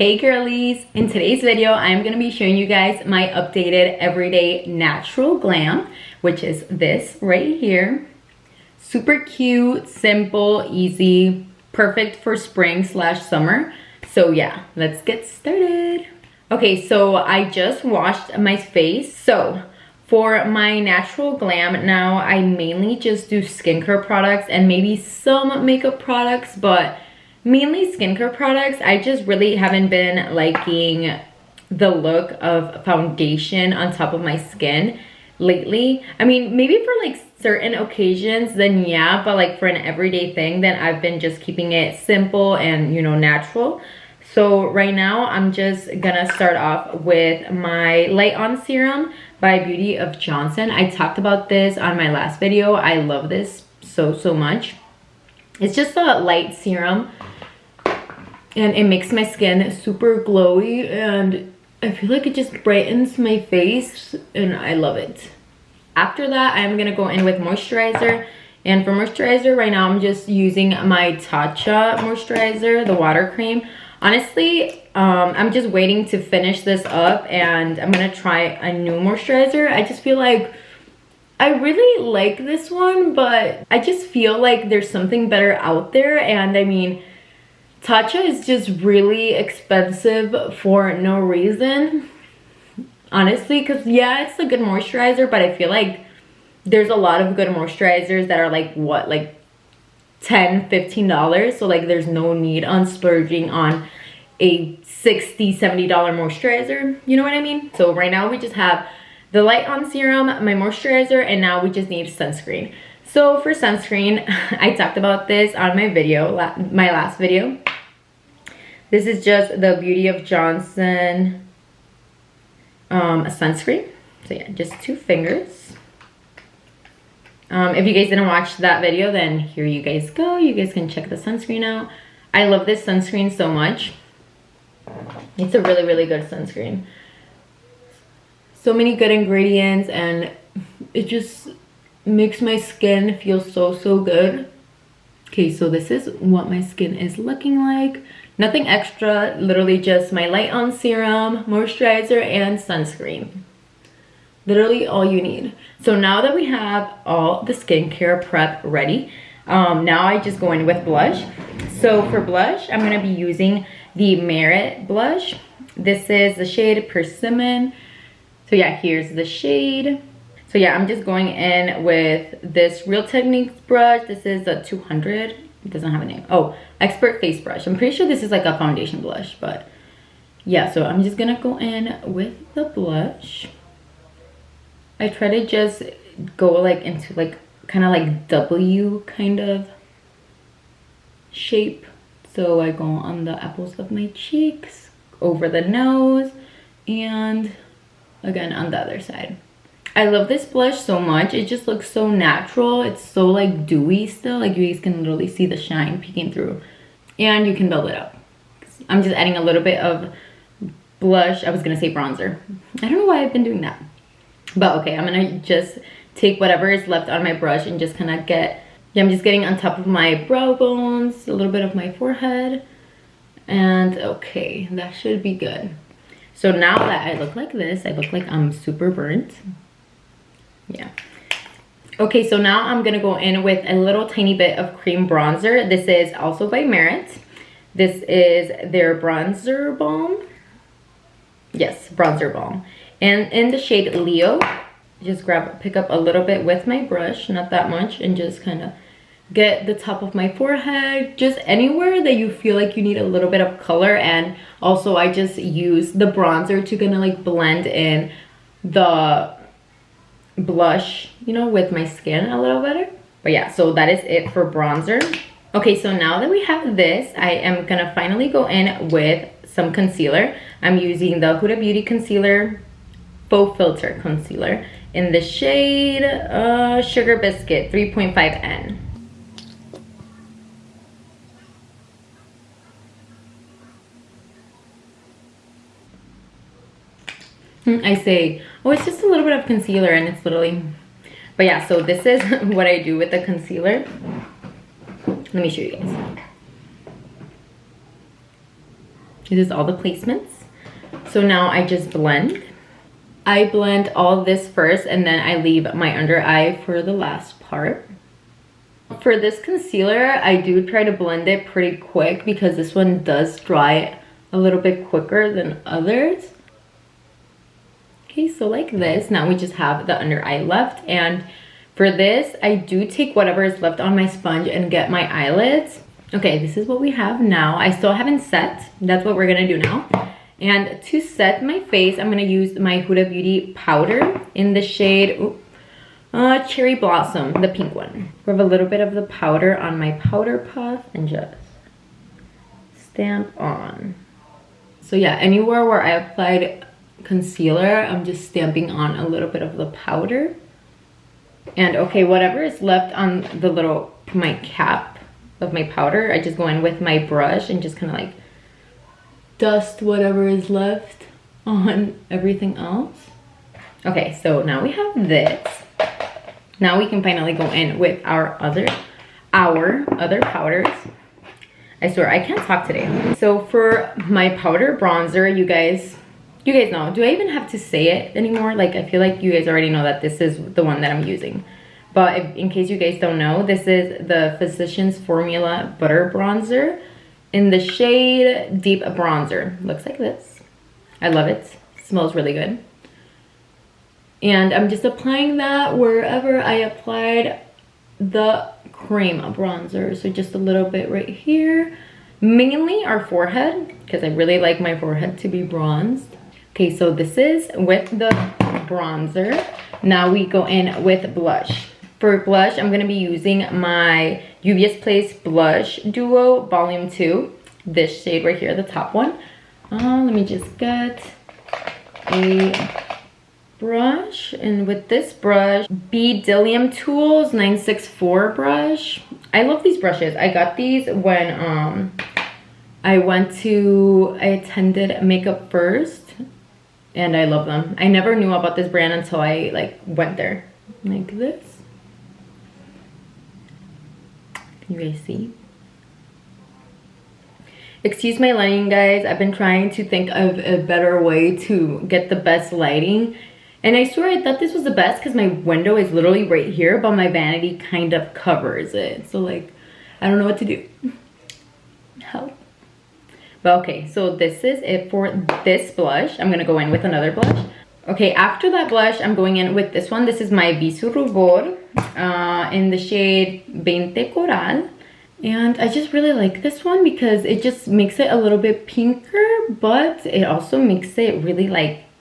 Hey girlies, in today's video I'm going to be showing you guys my updated everyday natural glam, which is this right here. Super cute, simple, easy, perfect for spring/summer. So yeah, let's get started. Okay, so I just washed my face. So for my natural glam now, I mainly just do skincare products and maybe some makeup products, but mainly skincare products. I just really haven't been liking the look of foundation on top of my skin lately. I mean, maybe for like certain occasions, then yeah, but like for an everyday thing, then I've been just keeping it simple and, you know, natural. So right now, I'm just gonna start off with my Light On Serum by Beauty of Johnson. I talked about this on my last video. I love this so much. It's just a light serum and it makes my skin super glowy and I feel like it just brightens my face and I love it. After that, I'm gonna go in with moisturizer. And for moisturizer, right now I'm just using my Tatcha moisturizer, the water cream. Honestly, I'm just waiting to finish this up and I'm gonna try a new moisturizer. I just feel like I really like this one, but I just feel like there's something better out there. And I mean, Tatcha is just really expensive for no reason, honestly, because yeah, it's a good moisturizer, but I feel like there's a lot of good moisturizers that are like what, like $10-15, so like there's no need on splurging on a $60-70 moisturizer, you know what I mean? So right now we just have the Light On Serum, my moisturizer, and now we just need sunscreen. So for sunscreen, I talked about this on my video, my last video. This is just the Beauty of Johnson sunscreen. So yeah, just 2 fingers. If you guys didn't watch that video, then here you guys go. You guys can check the sunscreen out. I love this sunscreen so much. It's a really good sunscreen. So many good ingredients and it just makes my skin feel so good. Okay, so this is what my skin is looking like. Nothing extra, literally just my Light On Serum, moisturizer, and sunscreen. Literally all you need. So now that we have all the skincare prep ready, now I just go in with blush. So for blush, I'm gonna be using the Merit blush. This is the shade Persimmon. So yeah, here's the shade. So yeah, I'm just going in with this Real Techniques brush. This is a 200, it doesn't have a name. Oh, Expert Face Brush. I'm pretty sure this is like a foundation blush, but yeah, so I'm just gonna go in with the blush. I try to just go like into like kind of like W kind of shape. So I go on the apples of my cheeks, over the nose, and again on the other side. I love this blush so much. It just looks so natural. It's so like dewy still. Like you guys can literally see the shine peeking through. And you can build it up. I'm just adding a little bit of blush. I was gonna say bronzer. I don't know why I've been doing that. But okay, I'm gonna just take whatever is left on my brush and just kind of get, yeah, I'm just getting on top of my brow bones, a little bit of my forehead. And okay, that should be good. So now that I look like this, I look like I'm super burnt. Yeah. Okay, so now I'm gonna go in with a little tiny bit of cream bronzer. This is also by Merit. This is their bronzer balm. Yes, bronzer balm. And in the shade Leo, just pick up a little bit with my brush, not that much, and just kind of get the top of my forehead, just anywhere that you feel like you need a little bit of color. And also I just use the bronzer to kind of like blend in the blush, you know, with my skin a little better. But yeah, so that is it for bronzer. Okay, so now that we have this, I am gonna finally go in with some concealer. I'm using the Huda Beauty concealer, Faux Filter concealer in the shade Sugar Biscuit 3.5N. I say, oh, it's just a little bit of concealer and it's literally, but yeah, so this is what I do with the concealer. Let me show you guys. This is all the placements. So now I just blend. I blend all this first and then I leave my under eye for the last part. For this concealer, I do try to blend it pretty quick because this one does dry a little bit quicker than others. Okay, so like this. Now we just have the under eye left, and for this, I do take whatever is left on my sponge and get my eyelids. Okay, this is what we have now. I still haven't set. That's what we're gonna do now. And to set my face, I'm gonna use my Huda Beauty powder in the shade Cherry Blossom, the pink one. Rub a little bit of the powder on my powder puff and just stamp on. So yeah, anywhere where I applied concealer, I'm just stamping on a little bit of the powder. And okay, whatever is left on the my cap of my powder, I just go in with my brush and just kind of like dust whatever is left on everything else. Okay, so now we have this. Now we can finally go in with our other powders. I swear I can't talk today. So for my powder bronzer, you guys know, do I even have to say it anymore? Like, I feel like you guys already know that this is the one that I'm using. But in case you guys don't know, this is the Physicians Formula Butter Bronzer in the shade Deep Bronzer. Looks like this. I love it. Smells really good. And I'm just applying that wherever I applied the cream bronzer. So just a little bit right here. Mainly our forehead, because I really like my forehead to be bronzed. Okay, so this is with the bronzer. Now we go in with blush. For blush, I'm going to be using my Juvia's Place Blush Duo Volume 2. This shade right here, the top one. Let me just get a brush. And with this brush, Bdellium Tools 964 brush. I love these brushes. I got these when I attended Makeup First. And I love them. I never knew about this brand until I went there. Like this. Can you guys see? Excuse my lighting, guys. I've been trying to think of a better way to get the best lighting. And I swear I thought this was the best because my window is literally right here, but my vanity kind of covers it. So like, I don't know what to do. Help. But okay, so this is it for this blush. I'm gonna go in with another blush. Okay, after that blush, I'm going in with this one. This is my Visu Rubor in the shade 20 Coral. And I just really like this one because it just makes it a little bit pinker, but it also makes it really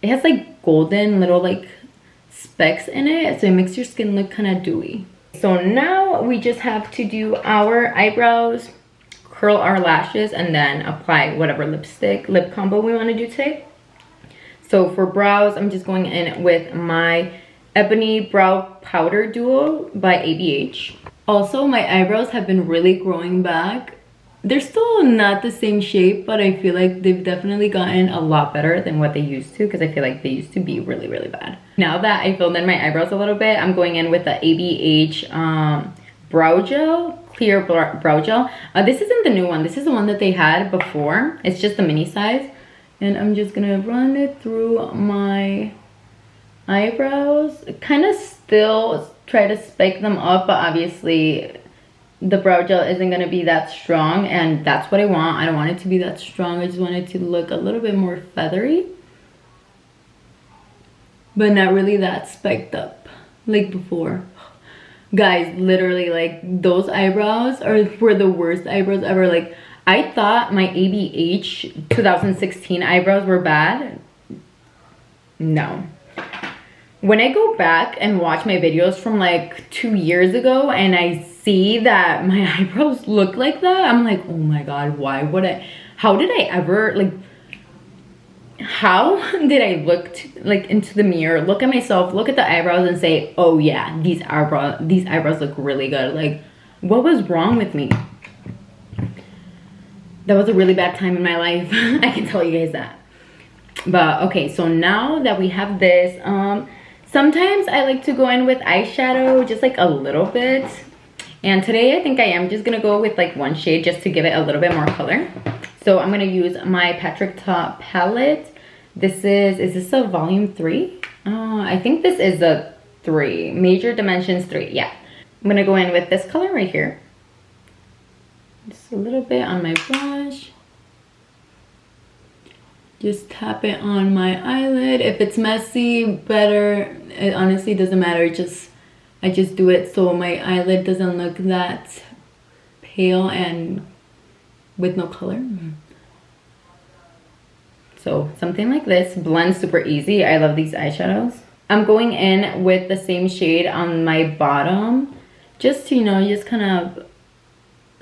it has like golden little specks in it. So it makes your skin look kind of dewy. So now we just have to do our eyebrows, curl our lashes, and then apply whatever lip combo we want to do today. So for brows, I'm just going in with my Ebony Brow Powder Duo by ABH. Also, my eyebrows have been really growing back. They're still not the same shape, but I feel like they've definitely gotten a lot better than what they used to, because I feel like they used to be really, really bad. Now that I filled in my eyebrows a little bit, I'm going in with the ABH Brow Gel. Clear brow gel. This isn't the new one. This is the one that they had before. It's just the mini size. And I'm just gonna run it through my eyebrows. Kind of still try to spike them up, but obviously the brow gel isn't gonna be that strong, and that's what I want. I don't want it to be that strong. I just want it to look a little bit more feathery, but not really that spiked up like before. Guys, literally, those eyebrows were the worst eyebrows ever. I thought my ABH 2016 eyebrows were bad. No. When I go back and watch my videos from 2 years ago and I see that my eyebrows look like that, I'm like, oh my god, why would I? How did I ever, how did I look into the mirror, look at myself, look at the eyebrows and say, oh yeah, these eyebrows look really good? What was wrong with me? That was a really bad time in my life. I can tell you guys that. But okay, so now that we have this, sometimes I like to go in with eyeshadow, just a little bit. And today I think I am just gonna go with one shade just to give it a little bit more color. So I'm gonna use my Patrick Ta palette. Is this a volume 3? I think this is a 3, major dimensions 3, yeah. I'm gonna go in with this color right here. Just a little bit on my blush. Just tap it on my eyelid. If it's messy, better. It honestly doesn't matter. I just do it so my eyelid doesn't look that pale and with no color. So something like this blends super easy. I love these eyeshadows. I'm going in with the same shade on my bottom, just to, you know, just kind of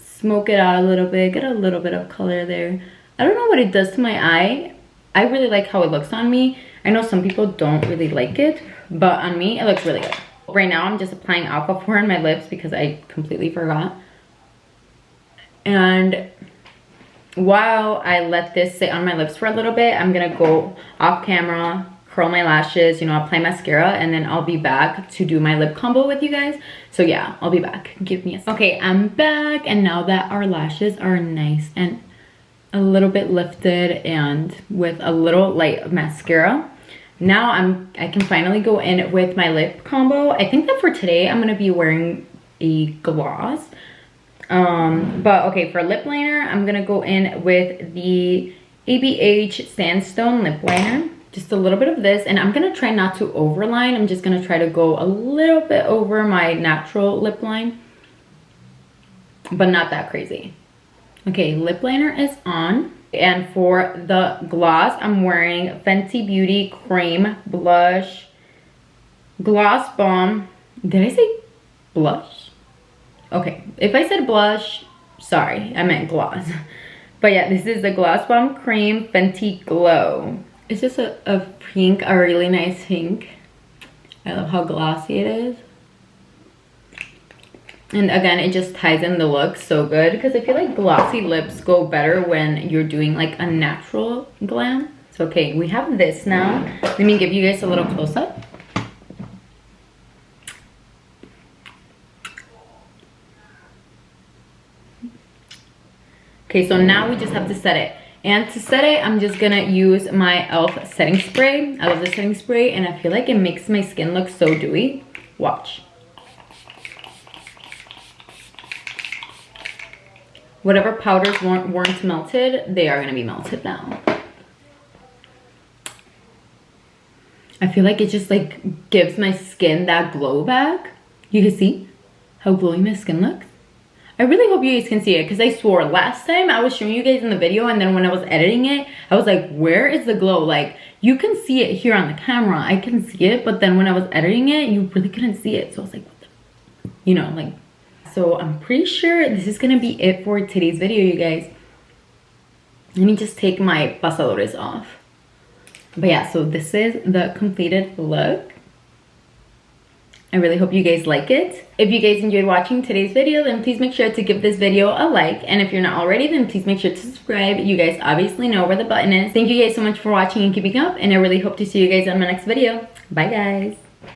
smoke it out a little bit, get a little bit of color there. I don't know what it does to my eye. I really like how it looks on me. I know some people don't really like it, but on me, it looks really good. Right now, I'm just applying Aquaphor on my lips because I completely forgot. And while I let this sit on my lips for a little bit, I'm gonna go off camera, curl my lashes, you know, apply mascara, and then I'll be back to do my lip combo with you guys. So yeah, I'll be back. Give me a second. Okay, I'm back, and now that our lashes are nice and a little bit lifted and with a little light mascara, now I can finally go in with my lip combo. I think that for today I'm gonna be wearing a gloss. But okay, for lip liner, I'm gonna go in with the ABH Sandstone lip liner. Just a little bit of this, and I'm gonna try not to overline. I'm just gonna try to go a little bit over my natural lip line, but not that crazy. Okay, lip liner is on. And for the gloss, I'm wearing Fenty Beauty Cream Blush Gloss Bomb. Did I say blush? Okay, if I said blush, sorry, I meant gloss. But yeah, this is the Gloss Bomb Cream Fenty Glow. It's just a pink, a really nice pink. I love how glossy it is. And again, it just ties in the look so good because I feel like glossy lips go better when you're doing like a natural glam. So okay, we have this now. Let me give you guys a little close-up. Okay, so now we just have to set it. And to set it, I'm just gonna use my e.l.f. setting spray. I love the setting spray, and I feel like it makes my skin look so dewy. Watch. Whatever powders weren't melted, they are gonna be melted now. I feel like it just like gives my skin that glow back. You can see how glowy my skin looks. I really hope you guys can see it because I swore last time I was showing you guys in the video, and then when I was editing it, I was like, where is the glow? Like, you can see it here on the camera. I can see it, but then when I was editing it, you really couldn't see it. So I was like, what the, you know, like, so I'm pretty sure this is gonna be it for today's video, you guys. Let me just take my pasadores off. But yeah, so this is the completed look. I really hope you guys like it. If you guys enjoyed watching today's video, then please make sure to give this video a like. And if you're not already, then please make sure to subscribe. You guys obviously know where the button is. Thank you guys so much for watching and keeping up. And I really hope to see you guys on my next video. Bye guys.